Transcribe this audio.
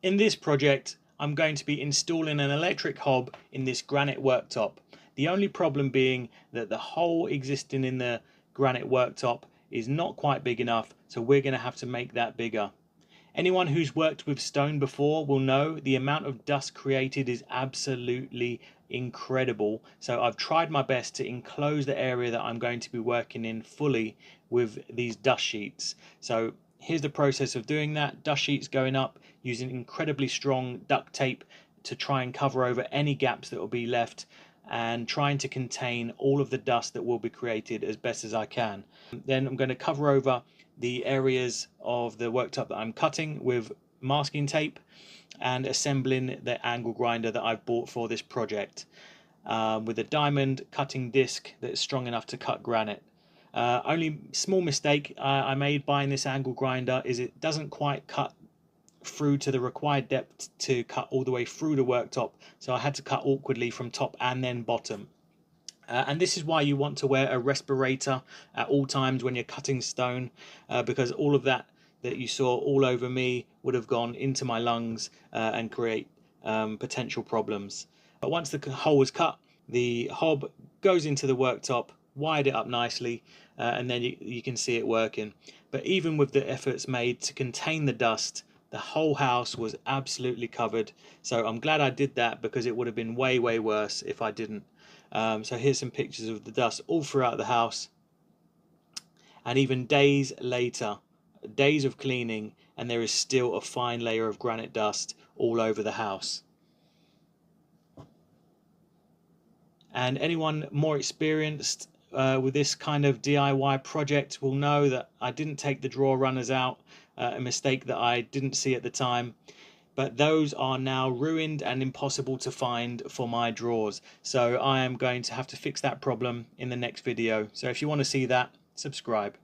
In this project, I'm going to be installing an electric hob in this granite worktop. The only problem being that the hole existing in the granite worktop is not quite big enough, so we're going to have to make that bigger. Anyone who's worked with stone before will know the amount of dust created is absolutely incredible. So I've tried my best to enclose the area that I'm going to be working in fully with these dust sheets. So here's the process of doing that. Dust sheets going up using incredibly strong duct tape to try and cover over any gaps that will be left, and trying to contain all of the dust that will be created as best as I can. Then I'm going to cover over the areas of the worktop that I'm cutting with masking tape and assembling the angle grinder that I've bought for this project, with a diamond cutting disc that's strong enough to cut granite. Only small mistake I made buying this angle grinder is it doesn't quite cut through to the required depth to cut all the way through the worktop, so I had to cut awkwardly from top and then bottom. And this is why you want to wear a respirator at all times when you're cutting stone, because all of that you saw all over me would have gone into my lungs and create potential problems. But once the hole was cut, the hob goes into the worktop, wired it up nicely, and then you can see it working. But even with the efforts made to contain the dust, the whole house was absolutely covered. So I'm glad I did that, because it would have been way worse if I didn't. So here's some pictures of the dust all throughout the house, and even days later, days of cleaning, and there is still a fine layer of granite dust all over the house. And anyone more experienced with this kind of DIY project will know that I didn't take the drawer runners out, a mistake that I didn't see at the time. But those are now ruined and impossible to find for my drawers. So I am going to have to fix that problem in the next video. So if you want to see that, subscribe.